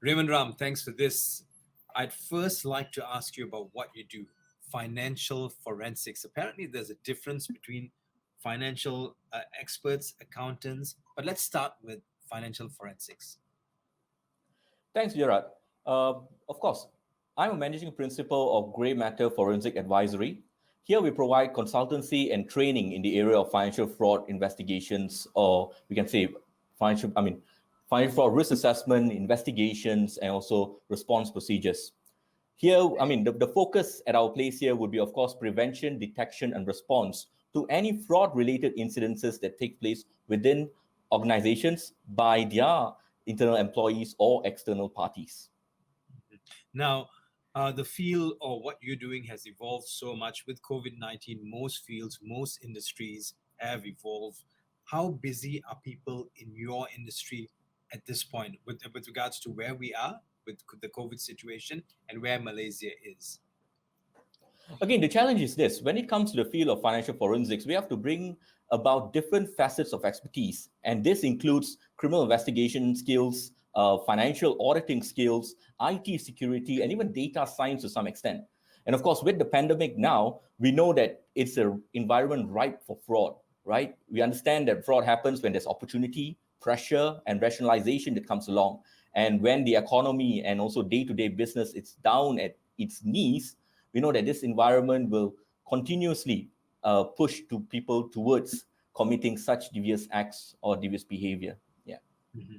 Raymond Ram, thanks for this. I'd first like to ask you about what you do, financial forensics. Apparently, there's a difference between financial experts, accountants, but let's start with financial forensics. Thanks, Gerard. Of course, I'm a managing principal of Grey Matter Forensic Advisory. Here we provide consultancy and training in the area of financial fraud investigations, or we can say financial fraud risk assessment, investigations, and also response procedures. Here, the focus at our place here would be, of course, prevention, detection, and response to any fraud-related incidences that take place within organizations by their internal employees or external parties. Now, the field or what you're doing has evolved so much with COVID-19. Most fields, most industries have evolved. How busy are people in your industry at this point with regards to where we are with the COVID situation and where Malaysia is? Again, the challenge is this. When it comes to the field of financial forensics, we have to bring about different facets of expertise. And this includes criminal investigation skills, financial auditing skills, IT security, and even data science to some extent. And of course, with the pandemic now, we know that it's an environment ripe for fraud, right? We understand that fraud happens when there's opportunity, pressure, and rationalization that comes along. And when the economy and also day-to-day business is down at its knees, we know that this environment will continuously push to people towards committing such devious acts or devious behavior. Yeah. Mm-hmm.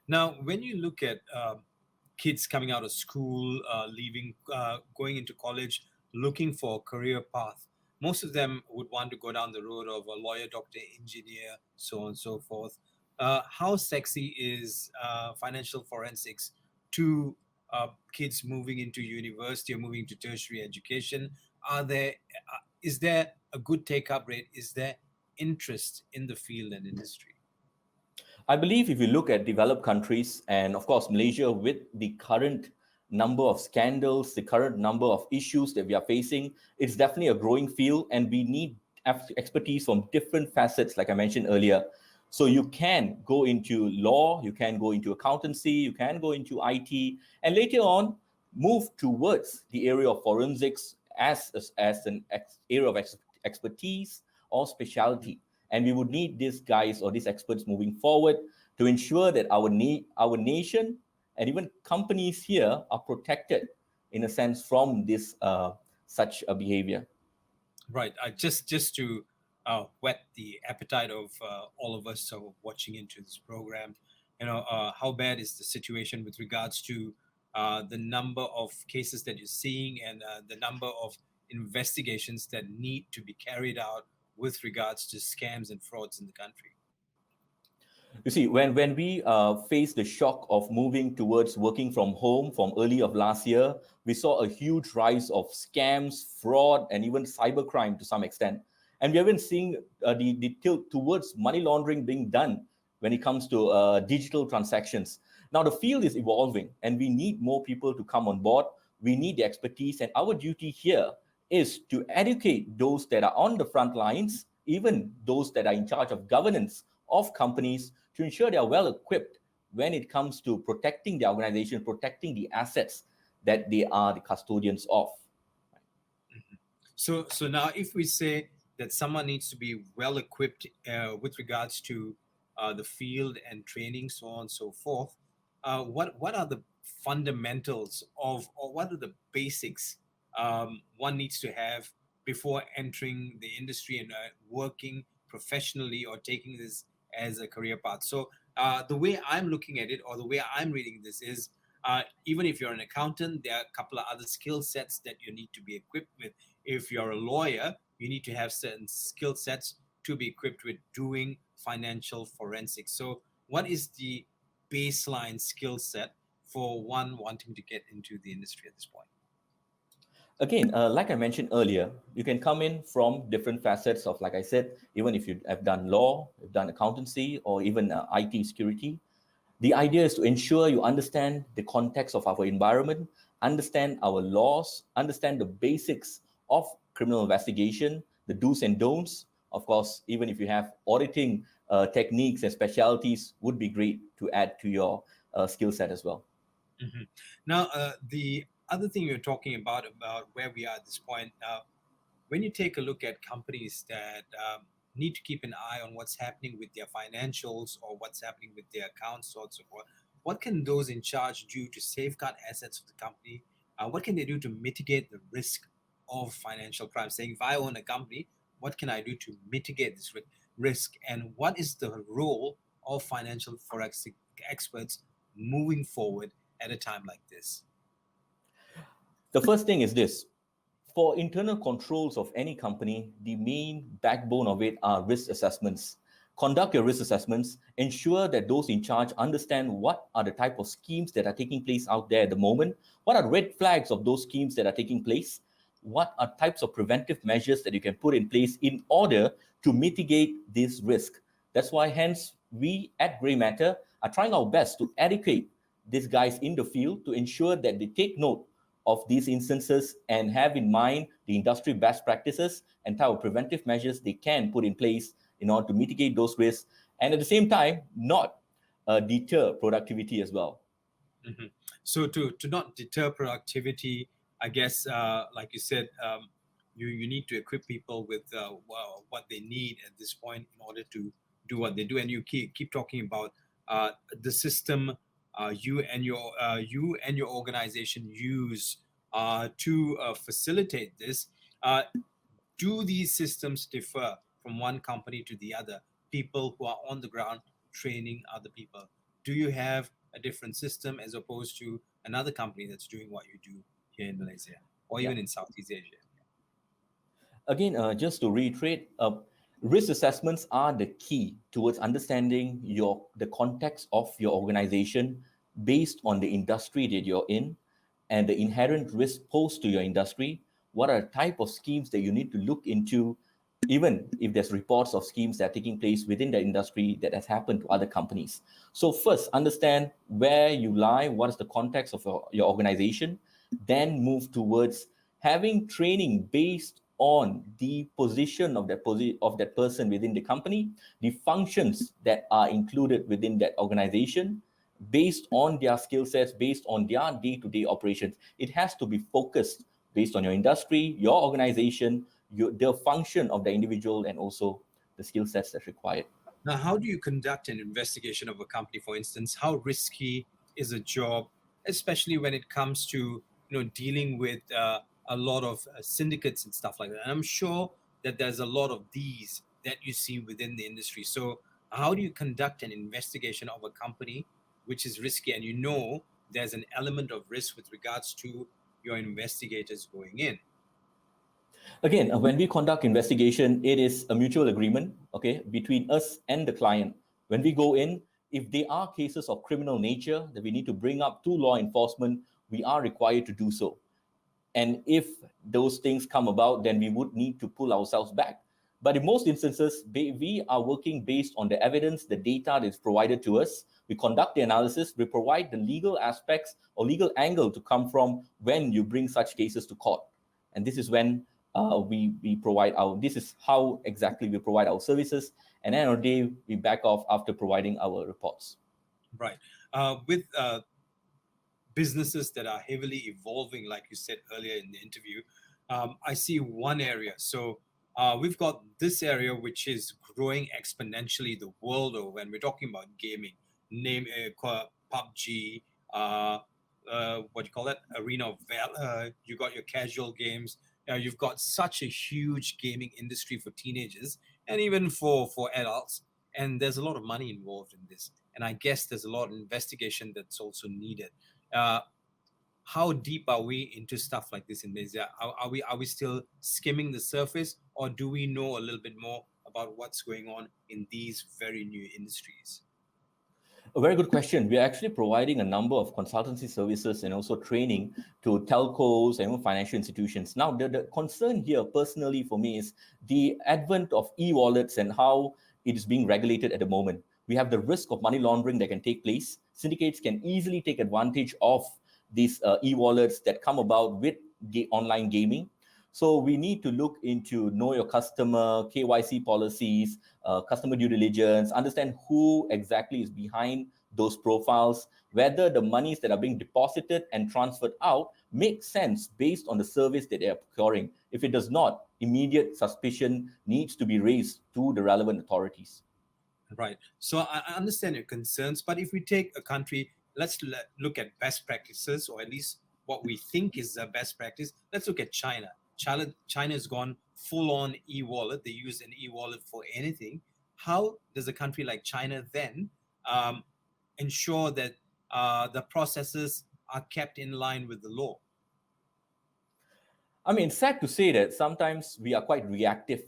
Now, when you look at kids coming out of school, leaving, going into college, looking for a career path, most of them would want to go down the road of a lawyer, doctor, engineer, so on and so forth. How sexy is financial forensics to kids moving into university or moving to tertiary education? Is there a good take-up rate? Is there interest in the field and industry? I believe if you look at developed countries, and of course Malaysia, with the current number of scandals, the current number of issues that we are facing, it's definitely a growing field, and we need expertise from different facets, like I mentioned earlier. So you can go into law, you can go into accountancy, you can go into IT, and later on move towards the area of forensics as an area of expertise or specialty. And we would need these guys or these experts moving forward to ensure that our nation and even companies here are protected, in a sense, from this such a behavior. Right. Just to whet the appetite of all of us who are watching into this program, how bad is the situation with regards to the number of cases that you're seeing and the number of investigations that need to be carried out with regards to scams and frauds in the country? You see, when we faced the shock of moving towards working from home from early of last year, we saw a huge rise of scams, fraud, and even cybercrime to some extent. And we have been seeing the tilt towards money laundering being done when it comes to digital transactions. Now, the field is evolving, and we need more people to come on board. We need the expertise, and our duty here is to educate those that are on the front lines, even those that are in charge of governance of companies, to ensure they are well equipped when it comes to protecting the organization, protecting the assets that they are the custodians of. Mm-hmm. So now if we say that someone needs to be well equipped with regards to the field and training, so on and so forth, what are the fundamentals of, or what are the basics one needs to have before entering the industry and working professionally or taking this as a career path? So the way I'm looking at it, or the way I'm reading this is, even if you're an accountant, there are a couple of other skill sets that you need to be equipped with. If you're a lawyer, you need to have certain skill sets to be equipped with doing financial forensics. So what is the baseline skill set for one wanting to get into the industry at this point? Again, like I mentioned earlier, you can come in from different facets of, like I said, even if you have done law, you've done accountancy, or even IT security. The idea is to ensure you understand the context of our environment, understand our laws, understand the basics of criminal investigation, the do's and don'ts. Of course, even if you have auditing techniques and specialties, would be great to add to your skill set as well. Mhm. Now, the other thing you're talking about where we are at this point, when you take a look at companies that need to keep an eye on what's happening with their financials or what's happening with their accounts, so on and so forth, what can those in charge do to safeguard assets of the company? What can they do to mitigate the risk of financial crime? Saying, if I own a company, what can I do to mitigate this risk? And what is the role of financial forensic experts moving forward at a time like this? The first thing is this. For internal controls of any company, the main backbone of it are risk assessments. Conduct your risk assessments, ensure that those in charge understand what are the type of schemes that are taking place out there at the moment, what are red flags of those schemes that are taking place, what are types of preventive measures that you can put in place in order to mitigate this risk. That's why hence we at Grey Matter are trying our best to educate these guys in the field to ensure that they take note of these instances and have in mind the industry best practices and type of preventive measures they can put in place in order to mitigate those risks, and at the same time not deter productivity as well. Mhm. So to not deter productivity, I guess, like you said, you need to equip people with what they need at this point in order to do what they do. And you keep talking about the system you and your organization use to facilitate this. Uh, do these systems differ from one company to the other? People who are on the ground training other people. Do you have a different system as opposed to another company that's doing what you do here in Malaysia or Yeah. even in Southeast Asia? Again, just to reiterate, risk assessments are the key towards understanding the context of your organization based on the industry that you're in and the inherent risk posed to your industry. What are the type of schemes that you need to look into, even if there's reports of schemes that are taking place within the industry that has happened to other companies. So first, understand where you lie, what is the context of your organization, then move towards having training based on the position of of that person within the company, the functions that are included within that organization, based on their skill sets, based on their day-to-day operations. It has to be focused based on your industry, your organization, the function of the individual, and also the skill sets that's required. Now, how do you conduct an investigation of a company, for instance? How risky is a job, especially when it comes to dealing with a lot of syndicates and stuff like that? And I'm sure that there's a lot of these that you see within the industry. So, how do you conduct an investigation of a company which is risky, and there's an element of risk with regards to your investigators going in? Again, when we conduct investigation, it is a mutual agreement, okay, between us and the client. When we go in, if there are cases of criminal nature that we need to bring up to law enforcement, we are required to do so. And if those things come about, then we would need to pull ourselves back. But in most instances, we are working based on the evidence, the data that is provided to us. We conduct the analysis, we provide the legal aspects or legal angle to come from when you bring such cases to court. And this is when we provide this is how exactly we provide our services. And then on the day, we back off after providing our reports. Right. With businesses that are heavily evolving, like you said earlier in the interview, I see one area. So we've got this area which is growing exponentially the world over. When we're talking about gaming, name PUBG, what do you call that? Arena of Valor. You got your casual games. You've got such a huge gaming industry for teenagers and even for adults. And there's a lot of money involved in this. And I guess there's a lot of investigation that's also needed. Uh, how deep are we into stuff like this in Malaysia? Are we still skimming the surface, or do we know a little bit more about what's going on in these very new industries? A very good question. We are actually providing a number of consultancy services and also training to telcos and financial institutions. Now, the concern here personally for me is the advent of e-wallets and how it is being regulated at the moment. We have the risk of money laundering that can take place. Syndicates can easily take advantage of these e-wallets that come about with online gaming. So we need to look into know your customer, KYC policies, customer due diligence, understand who exactly is behind those profiles, whether the monies that are being deposited and transferred out make sense based on the service that they are procuring. If it does not, immediate suspicion needs to be raised to the relevant authorities. Right. So I understand your concerns, but if we take a country, let's look at best practices, or at least what we think is the best practice. Let's look at China. China has gone full on e-wallet. They use an e-wallet for anything. How does a country like China then ensure that the processes are kept in line with the law? I mean, it's sad to say that sometimes we are quite reactive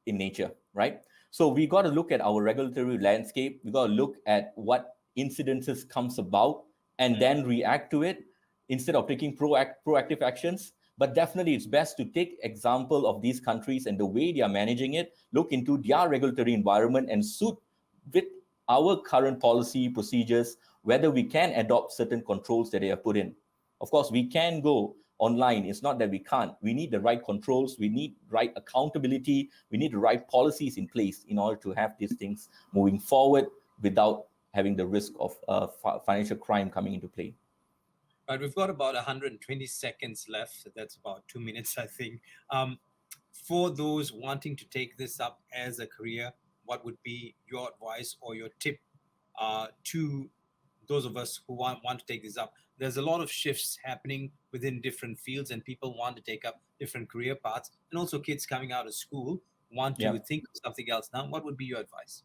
in nature, right? So we got to look at our regulatory landscape. We got to look at what incidences comes about and then react to it instead of taking proactive actions. But definitely it's best to take example of these countries and the way they are managing it, look into their regulatory environment and suit with our current policy procedures, whether we can adopt certain controls that they have put in. Of course, we can go online. It's not that we can't. We need the right controls. We need right accountability. We need the right policies in place in order to have these things moving forward without having the risk of financial crime coming into play. Right, we've got about 120 seconds left. That's about 2 minutes, I think. For those wanting to take this up as a career, what would be your advice or your tip to those of us who want to take this up? There's a lot of shifts happening within different fields, and people want to take up different career paths, and also kids coming out of school want to think of something else. Now, what would be your advice?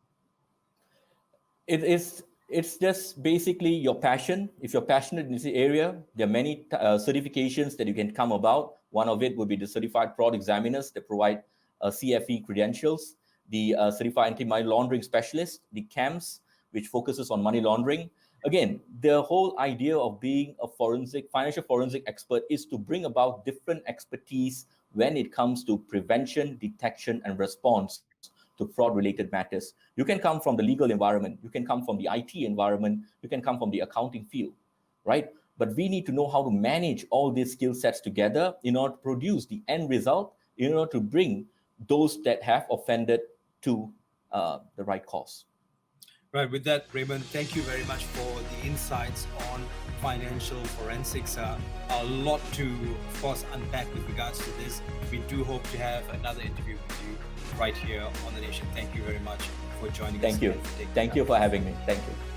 It's just basically your passion. If you're passionate in this area, there are many certifications that you can come about. One of it would be the Certified Fraud Examiners that provide CFE credentials, the Certified Anti-Money Laundering Specialist, the CAMS, which focuses on money laundering. Again, the whole idea of being a financial forensic expert is to bring about different expertise when it comes to prevention, detection, and response to fraud-related matters. You can come from the legal environment, you can come from the IT environment, you can come from the accounting field, right? But we need to know how to manage all these skill sets together in order to produce the end result, in order to bring those that have offended to the right cause. Right, with that, Raymond, thank you very much for the insights on financial forensics. A lot to, of course, unpack with regards to this. We do hope to have another interview with you right here on The Nation. Thank you very much for joining us. Thank you. Thank you for having me. Thank you.